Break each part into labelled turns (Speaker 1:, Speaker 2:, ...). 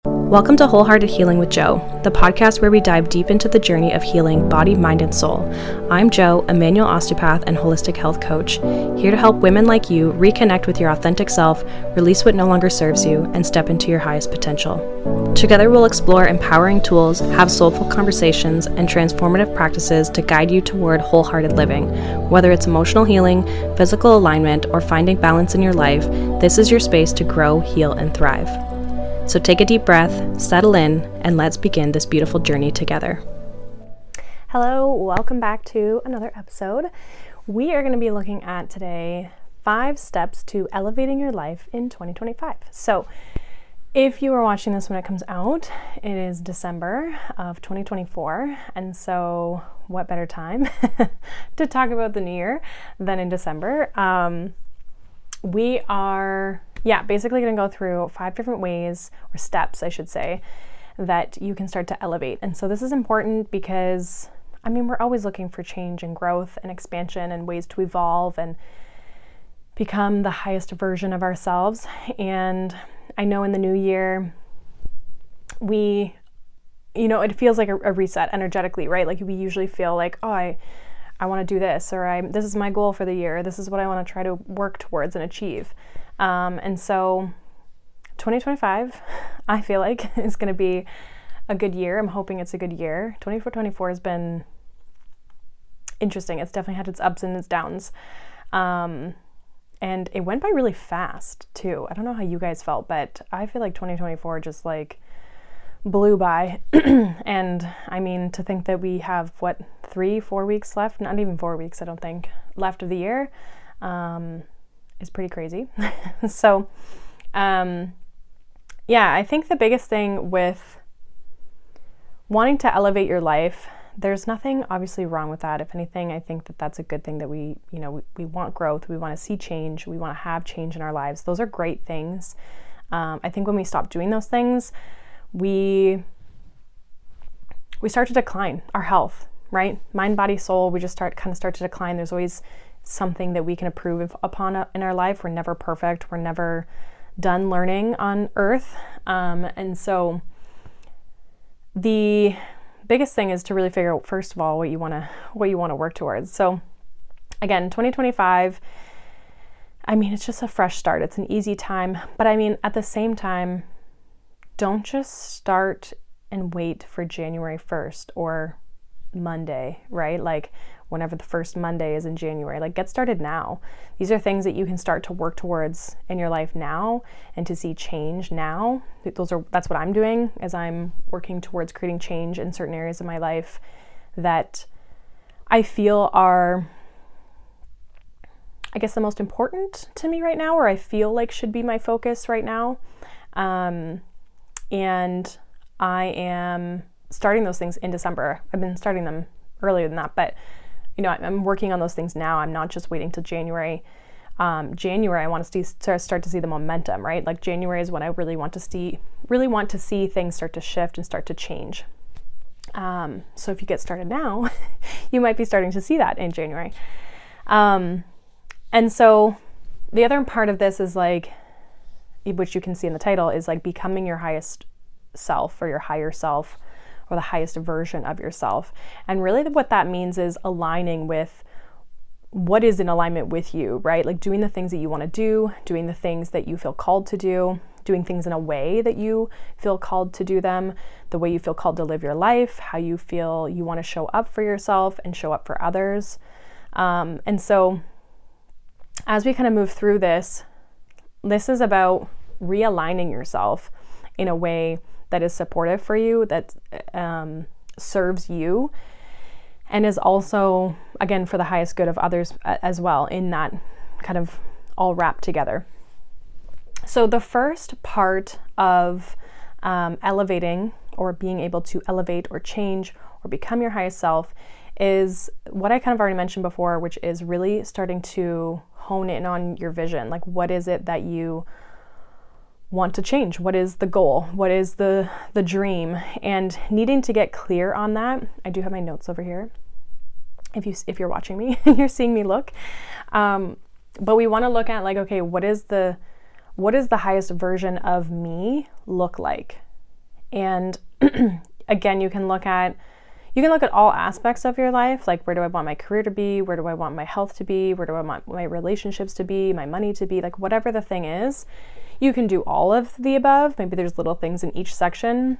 Speaker 1: Welcome to Wholehearted Healing with Jo, the podcast where we dive deep into the journey of healing body, mind, and soul. I'm Jo, a manual osteopath and holistic health coach, here to help women like you reconnect with your authentic self, release what no longer serves you, and step into your highest potential. Together we'll explore empowering tools, have soulful conversations, and transformative practices to guide you toward wholehearted living. Whether it's emotional healing, physical alignment, or finding balance in your life, this is your space to grow, heal, and thrive. So take a deep breath, settle in, and let's begin this beautiful journey together. Hello, welcome back to another episode. We are going to be looking at today 5 steps to elevating your life in 2025. So if you are watching this when it comes out, it is December of 2024. And so what better time to talk about the new year than in December? We are basically going to go through 5 different ways, or steps, I should say, that you can start to elevate. And so this is important because, we're always looking for change and growth and expansion and ways to evolve and become the highest version of ourselves. And I know in the new year, it feels like a reset energetically, right? Like we usually feel like, I want to do this, or this is my goal for the year. This is what I want to try to work towards and achieve. And so 2025, I feel like is going to be a good year. I'm hoping it's a good year. 2024 has been interesting. It's definitely had its ups and its downs. And it went by really fast too. I don't know how you guys felt, but I feel like 2024 just like blew by. And to think that we have 3-4 weeks left, not even 4 weeks, I don't think, left of the year, is pretty crazy. So, I think the biggest thing with wanting to elevate your life, there's nothing obviously wrong with that. If anything, I think that that's a good thing, that we want growth, we want to see change, we want to have change in our lives. Those are great things. I think when we stop doing those things, we start to decline our health, right? Mind, body, soul, we just start to decline. There's always something that we can improve upon in our life. We're never perfect. We're never done learning on earth. And so the biggest thing is to really figure out, first of all, what you want to work towards. So again, 2025, it's just a fresh start. It's an easy time. But at the same time, don't just start and wait for January 1st or Monday, right? Like whenever the first Monday is in January, like get started now. These are things that you can start to work towards in your life now and to see change now. That's what I'm doing, as I'm working towards creating change in certain areas of my life that I feel are, I guess, the most important to me right now, or I feel like should be my focus right now. And I am starting those things in December. I've been starting them earlier than that, but I'm working on those things now. I'm not just waiting till January. January, I want to start to see the momentum, right? Like January is when I really want to see things start to shift and start to change. So if you get started now, you might be starting to see that in January. And so the other part of this is like, which you can see in the title, is like becoming your highest self, or your higher self, or the highest version of yourself. And really what that means is aligning with what is in alignment with you, right? Like doing the things that you want to do, doing the things that you feel called to do, doing things in a way that you feel called to do them, the way you feel called to live your life, how you feel you want to show up for yourself and show up for others. And so as we kind of move through this is about realigning yourself in a way that is supportive for you, that serves you, and is also, again, for the highest good of others as well, in that kind of all wrapped together. So the first part of elevating, or being able to elevate or change or become your highest self, is what I kind of already mentioned before, which is really starting to hone in on your vision. Like, what is it that you want to change? What is the goal? What is the dream? And needing to get clear on that. I do have my notes over here, if you're watching me and you're seeing me look. But we want to look at, like, okay, what is the highest version of me look like? And again, you can look at all aspects of your life, like where do I want my career to be? Where do I want my health to be? Where do I want my relationships to be? My money to be? Like whatever the thing is, you can do all of the above. Maybe there's little things in each section,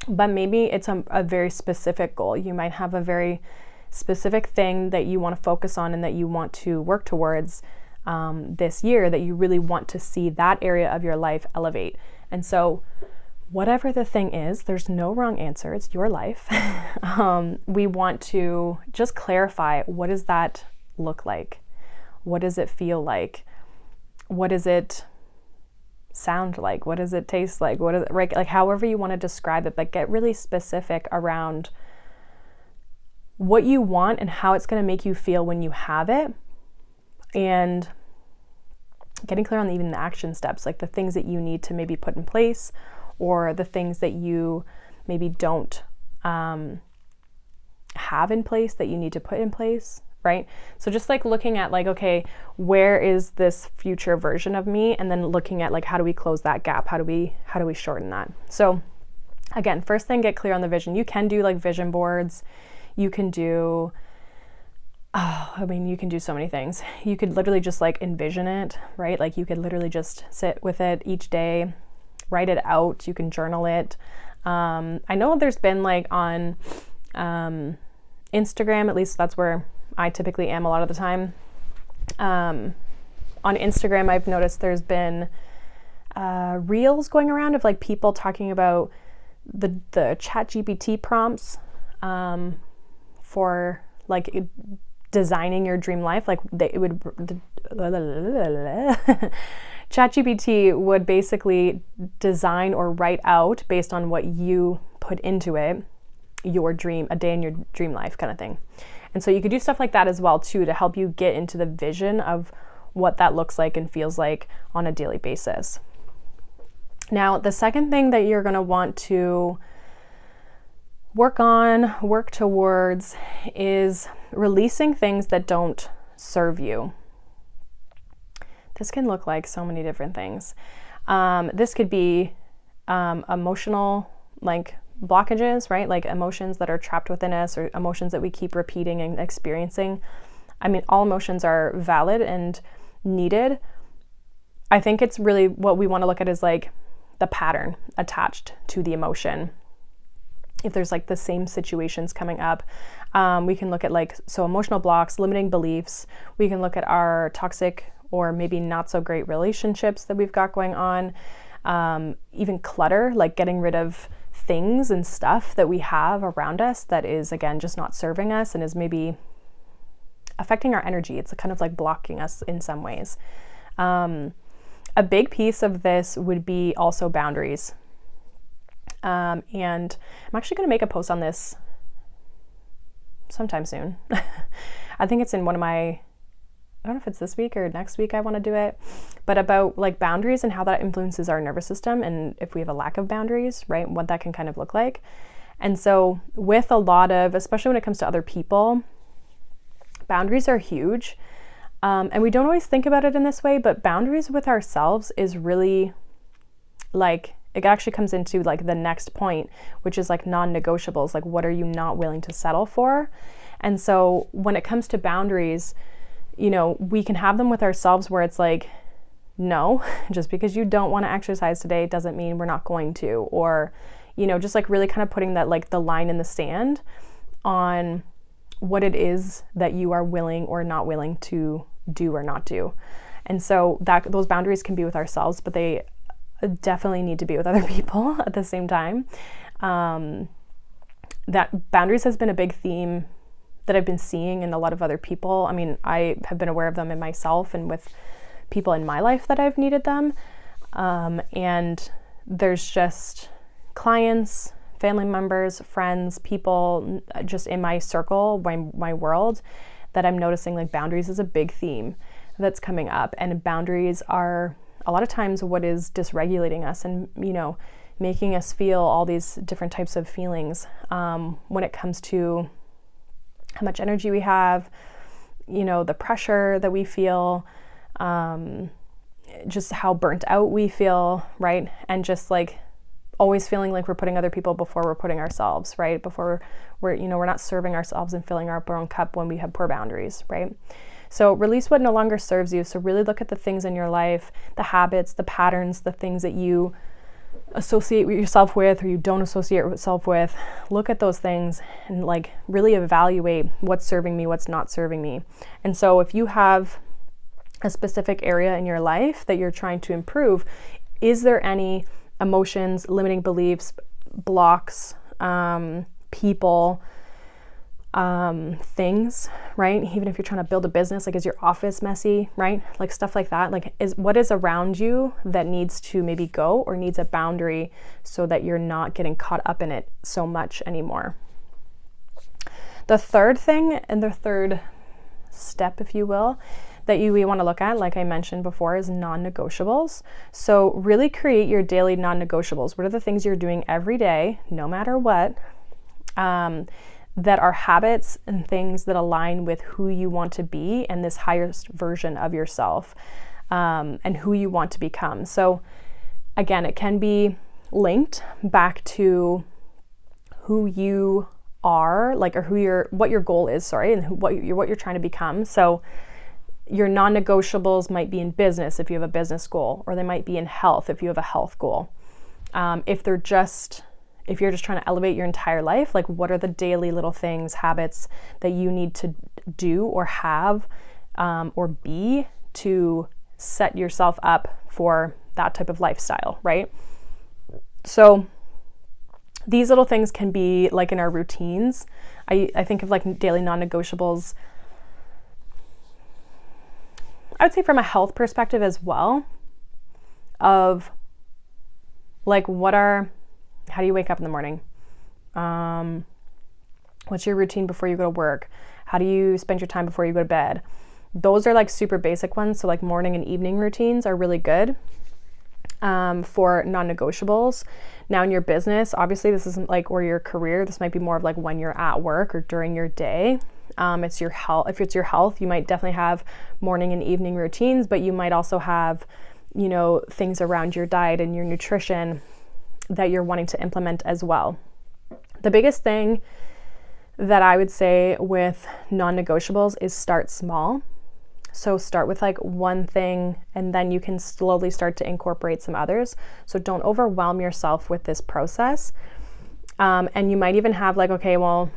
Speaker 1: but maybe it's a very specific goal. You might have a very specific thing that you want to focus on and that you want to work towards this year, that you really want to see that area of your life elevate. And so whatever the thing is, there's no wrong answer. It's your life. We want to just clarify, what does that look like? What does it feel like? What does it sound like? What does it taste like? What is it, right? Like however you want to describe it, but get really specific around what you want and how it's going to make you feel when you have it. And getting clear on even the action steps, like the things that you need to maybe put in place, or the things that you maybe don't have in place that you need to put in place, right? So just like looking at like, okay, where is this future version of me? And then looking at like, how do we close that gap? How do we shorten that? So again, first thing, get clear on the vision. You can do like vision boards. You can do, you can do so many things. You could literally just like envision it, right? Like you could literally just sit with it each day, write it out. You can journal it. I know there's been like on Instagram, at least that's where I typically am a lot of the time. On Instagram, I've noticed there's been reels going around of like people talking about the ChatGPT prompts for like designing your dream life. Like ChatGPT would basically design or write out, based on what you put into it, a day in your dream life kind of thing. And so you could do stuff like that as well too, to help you get into the vision of what that looks like and feels like on a daily basis. Now, the second thing that you're going to want to work towards is releasing things that don't serve you. This can look like so many different things. This could be emotional, like blockages, right? Like emotions that are trapped within us, or emotions that we keep repeating and experiencing. I mean, all emotions are valid and needed. I think it's really what we want to look at is like the pattern attached to the emotion. If there's like the same situations coming up, we can look at like, so emotional blocks, limiting beliefs. We can look at our toxic or maybe not so great relationships that we've got going on. Even clutter, like getting rid of things and stuff that we have around us that is, again, just not serving us and is maybe affecting our energy. It's kind of like blocking us in some ways. A big piece of this would be also boundaries. And I'm actually going to make a post on this sometime soon. I think it's in one of my, I don't know if it's this week or next week I want to do it, but about like boundaries and how that influences our nervous system, and if we have a lack of boundaries, right, what that can kind of look like. And so with a lot of, especially when it comes to other people, boundaries are huge. And we don't always think about it in this way, but boundaries with ourselves is really like, it actually comes into like the next point, which is like non-negotiables. Like, what are you not willing to settle for? And so when it comes to boundaries, you know, we can have them with ourselves where it's like, no, just because you don't want to exercise today doesn't mean we're not going to, or, you know, just like really kind of putting that, like the line in the sand on what it is that you are willing or not willing to do or not do. And so that those boundaries can be with ourselves, but they definitely need to be with other people at the same time. That boundaries has been a big theme that I've been seeing in a lot of other people. I mean, I have been aware of them in myself and with people in my life that I've needed them. And there's just clients, family members, friends, people just in my circle, my world, that I'm noticing like boundaries is a big theme that's coming up. And boundaries are a lot of times what is dysregulating us and, you know, making us feel all these different types of feelings when it comes to how much energy we have, you know, the pressure that we feel, just how burnt out we feel, right? And just like always feeling like we're putting other people before we're putting ourselves, right? Before we're not serving ourselves and filling our own cup when we have poor boundaries, right? So release what no longer serves you. So really look at the things in your life, the habits, the patterns, the things that you associate yourself with or you don't associate yourself with. Look at those things and like really evaluate what's serving me, what's not serving me. And so if you have a specific area in your life that you're trying to improve, is there any emotions, limiting beliefs, blocks, people, things, right? Even if you're trying to build a business, like, is your office messy, right? Like stuff like that. Like, what is around you that needs to maybe go or needs a boundary so that you're not getting caught up in it so much anymore. The third thing, and the third step, if you will, that we want to look at, like I mentioned before, is non-negotiables. So really create your daily non-negotiables. What are the things you're doing every day, no matter what, that are habits and things that align with who you want to be and this highest version of yourself, and who you want to become. So again, it can be linked back to who you are, like, or what your goal is, and what you're trying to become. So your non-negotiables might be in business if you have a business goal, or they might be in health if you have a health goal. If you're just trying to elevate your entire life, like, what are the daily little things, habits that you need to do or have, or be to set yourself up for that type of lifestyle, right? So these little things can be like in our routines. I think of like daily non-negotiables, I would say from a health perspective as well, of like, how do you wake up in the morning? What's your routine before you go to work? How do you spend your time before you go to bed? Those are like super basic ones. So like morning and evening routines are really good for non-negotiables. Now in your business, obviously this isn't like, or your career, this might be more of like when you're at work or during your day. It's your health. If it's your health, you might definitely have morning and evening routines, but you might also have, things around your diet and your nutrition that you're wanting to implement as well. The biggest thing that I would say with non-negotiables is start small. So start with like one thing, and then you can slowly start to incorporate some others. So don't overwhelm yourself with this process. And you might even have like, okay, well,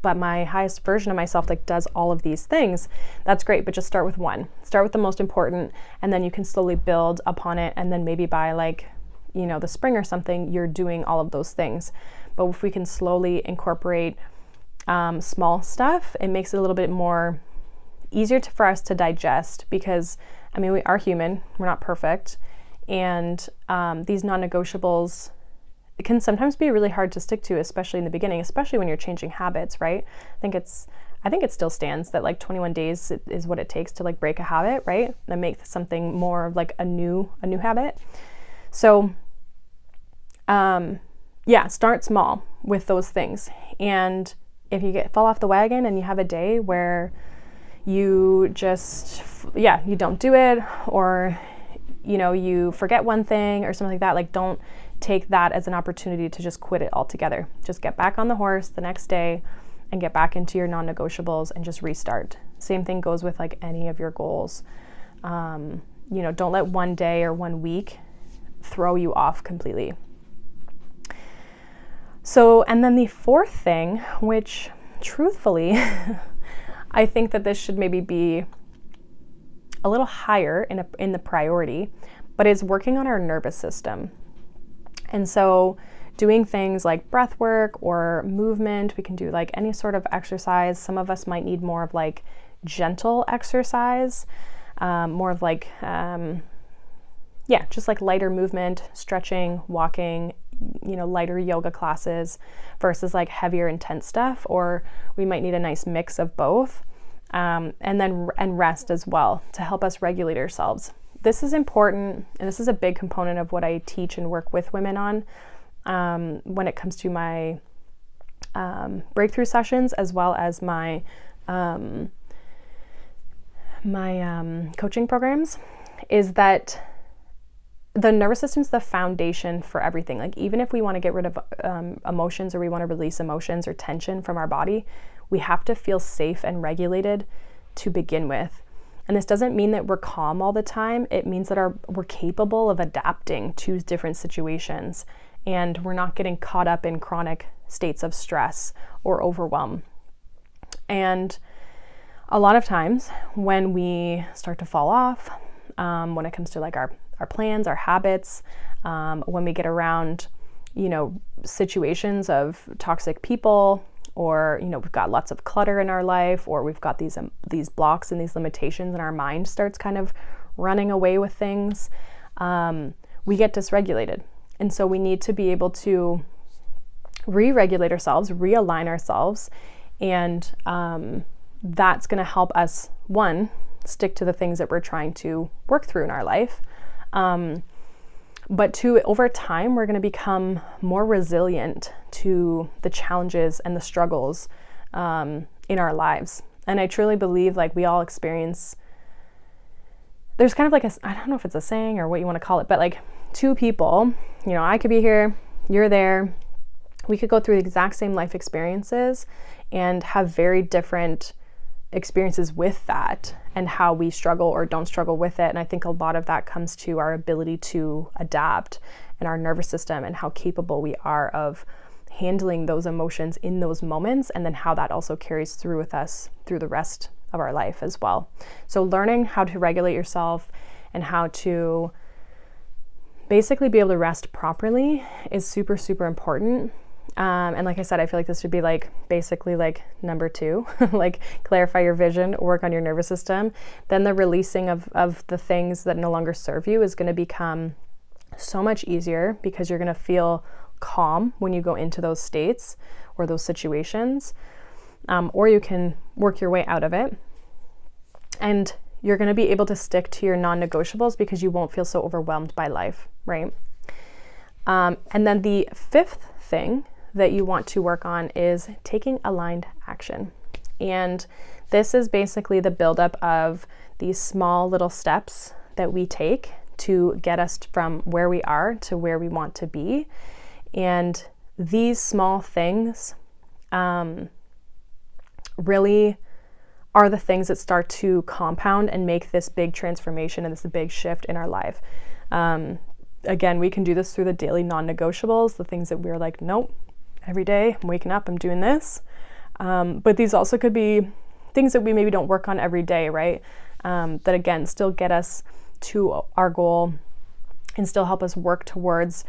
Speaker 1: but my highest version of myself like does all of these things. That's great, but just start with one. Start with the most important, and then you can slowly build upon it. And then maybe by like, the spring or something, you're doing all of those things. But if we can slowly incorporate small stuff, it makes it a little bit more easier for us to digest, because we are human, we're not perfect. And these non-negotiables, it can sometimes be really hard to stick to, especially in the beginning, especially when you're changing habits, right? I think it still stands that like 21 days is what it takes to like break a habit, right? And make something more of like a new habit. So, start small with those things. And if you fall off the wagon and you have a day where you just, you don't do it, or, you forget one thing or something like that, like, don't take that as an opportunity to just quit it altogether. Just get back on the horse the next day and get back into your non-negotiables and just restart. Same thing goes with like any of your goals. Don't let one day or 1 week throw you off completely. So, and then the fourth thing, which truthfully, I think that this should maybe be a little higher in the priority, but is working on our nervous system. And so doing things like breath work or movement, we can do like any sort of exercise. Some of us might need more of like gentle exercise, more of like, just like lighter movement, stretching, walking, lighter yoga classes versus like heavier intense stuff, or we might need a nice mix of both. And rest as well to help us regulate ourselves. This is important, and this is a big component of what I teach and work with women on when it comes to my breakthrough sessions, as well as my coaching programs, is that the nervous system's the foundation for everything. Like even if we want to get rid of emotions, or we want to release emotions or tension from our body, we have to feel safe and regulated to begin with. And this doesn't mean that we're calm all the time. It means that we're capable of adapting to different situations, and we're not getting caught up in chronic states of stress or overwhelm. And a lot of times when we start to fall off, when it comes to like our plans, our habits, when we get around, situations of toxic people, or, we've got lots of clutter in our life, or we've got these blocks and these limitations, and our mind starts kind of running away with things, we get dysregulated. And so we need to be able to re-regulate ourselves, realign ourselves, and that's going to help us, one, stick to the things that we're trying to work through in our life. But two, over time, we're going to become more resilient to the challenges and the struggles in our lives. And I truly believe like we all experience, there's kind of like I don't know if it's a saying or what you want to call it, but like two people, I could be here, you're there. We could go through the exact same life experiences and have very different experiences with that, and how we struggle or don't struggle with it. And I think a lot of that comes to our ability to adapt and our nervous system, and how capable we are of handling those emotions in those moments, and then how that also carries through with us through the rest of our life as well. So learning how to regulate yourself and how to basically be able to rest properly is super, super important. And like I said, I feel like this should be like basically like number 2, like clarify your vision, work on your nervous system. Then the releasing of the things that no longer serve you is going to become so much easier, because you're going to feel calm when you go into those states or those situations, or you can work your way out of it. And you're going to be able to stick to your non-negotiables because you won't feel so overwhelmed by life, right? And then the 5th thing that you want to work on is taking aligned action. And this is basically the buildup of these small little steps that we take to get us from where we are to where we want to be. And these small things really are the things that start to compound and make this big transformation and this big shift in our life. Again, we can do this through the daily non-negotiables, the things that we're like, nope, every day I'm waking up, I'm doing this. But these also could be things that we maybe don't work on every day, right? That again, still get us to our goal and still help us work towards,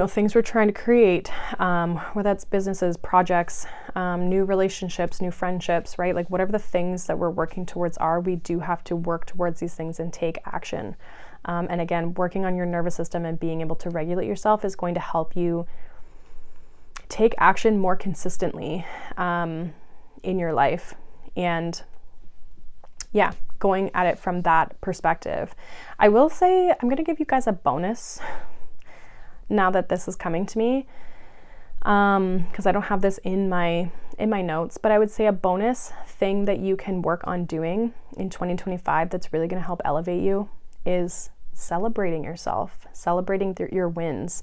Speaker 1: things we're trying to create, whether that's businesses, projects, new relationships, new friendships, right? Like whatever the things that we're working towards are, we do have to work towards these things and take action. And again, working on your nervous system and being able to regulate yourself is going to help you take action more consistently in your life. And yeah, going at it from that perspective. I will say I'm going to give you guys a bonus now that this is coming to me, because I don't have this in my notes, but I would say a bonus thing that you can work on doing in 2025 that's really going to help elevate you is celebrating yourself, celebrating your wins,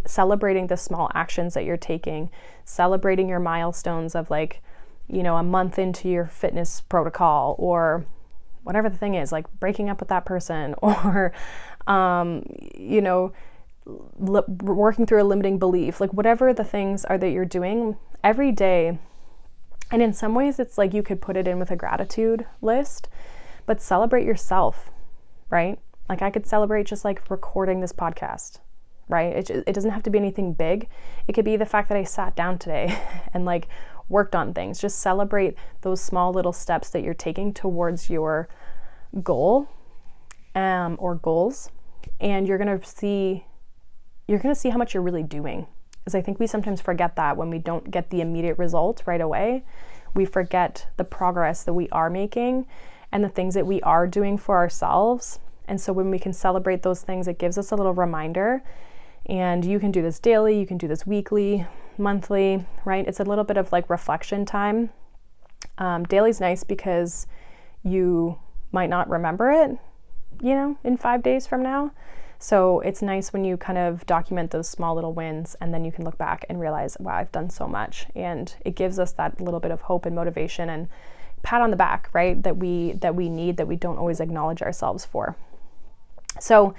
Speaker 1: celebrating the small actions that you're taking, celebrating your milestones of like, a month into your fitness protocol, or whatever the thing is, like breaking up with that person, or, working through a limiting belief, like whatever the things are that you're doing every day. And in some ways it's like you could put it in with a gratitude list, but celebrate yourself, right? Like I could celebrate just like recording this podcast, right? It doesn't have to be anything big. It could be the fact that I sat down today and like worked on things. Just celebrate those small little steps that you're taking towards your goal, or goals. And you're going to see how much you're really doing. Because I think we sometimes forget that when we don't get the immediate result right away. We forget the progress that we are making and the things that we are doing for ourselves. And so when we can celebrate those things, it gives us a little reminder. And you can do this daily, you can do this weekly, monthly, right? It's a little bit of like reflection time. Daily's nice because you might not remember it, in 5 days from now. So it's nice when you kind of document those small little wins, and then you can look back and realize, wow, I've done so much. And it gives us that little bit of hope and motivation and pat on the back, right? That we need, that we don't always acknowledge ourselves for. So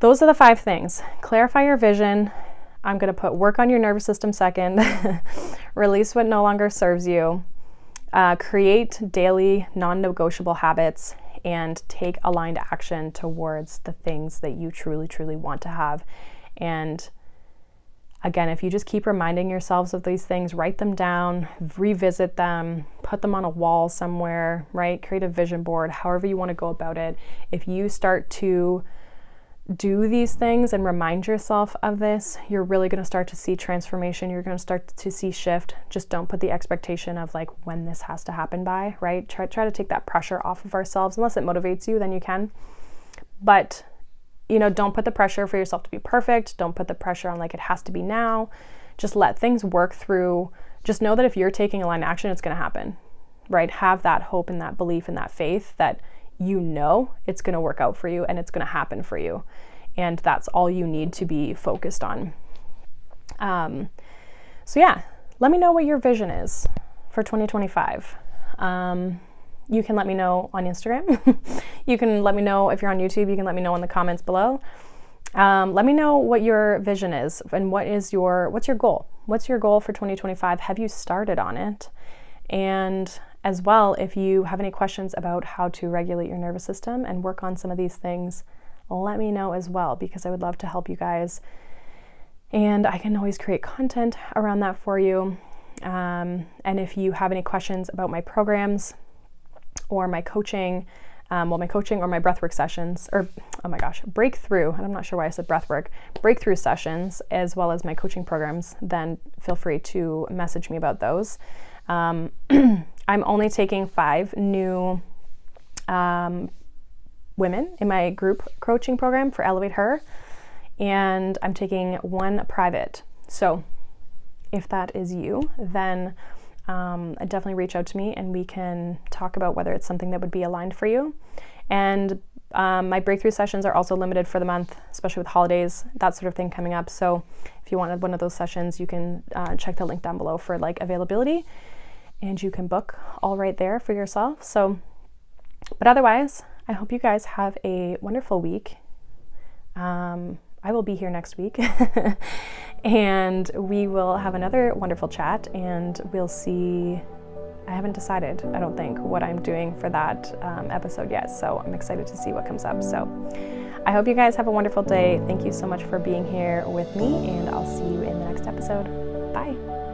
Speaker 1: those are the 5 things. Clarify your vision. I'm going to put work on your nervous system second. Release what no longer serves you. Create daily non-negotiable habits, and take aligned action towards the things that you truly, truly want to have. And again, if you just keep reminding yourselves of these things, write them down, revisit them, put them on a wall somewhere, right? Create a vision board, however you want to go about it. If you start to do these things and remind yourself of this, you're really going to start to see transformation. You're going to start to see shift. Just don't put the expectation of like when this has to happen by, right? Try to take that pressure off of ourselves. Unless it motivates you, then you can. But, don't put the pressure for yourself to be perfect. Don't put the pressure on like it has to be now. Just let things work through. Just know that if you're taking aligned action, it's going to happen, right? Have that hope and that belief and that faith that it's going to work out for you and it's going to happen for you. And that's all you need to be focused on. So yeah, let me know what your vision is for 2025. You can let me know on Instagram. You can let me know if you're on YouTube. You can let me know in the comments below. Let me know what your vision is and what's your goal? What's your goal for 2025? Have you started on it? And as well, if you have any questions about how to regulate your nervous system and work on some of these things, let me know as well, because I would love to help you guys. And I can always create content around that for you. And if you have any questions about my programs or my coaching, my coaching or my breathwork sessions, or breakthrough, and I'm not sure why I said breathwork, breakthrough sessions, as well as my coaching programs, then feel free to message me about those. I'm only taking 5 new women in my group coaching program for Elevate Her, and I'm taking 1 private. So if that is you, then definitely reach out to me and we can talk about whether it's something that would be aligned for you. And my breakthrough sessions are also limited for the month, especially with holidays, that sort of thing coming up. So if you wanted one of those sessions, you can check the link down below for like availability, and you can book all right there for yourself. So, but otherwise, I hope you guys have a wonderful week. I will be here next week and we will have another wonderful chat, and we'll see. I haven't decided, I don't think, what I'm doing for that episode yet. So I'm excited to see what comes up. So I hope you guys have a wonderful day. Thank you so much for being here with me, and I'll see you in the next episode. Bye.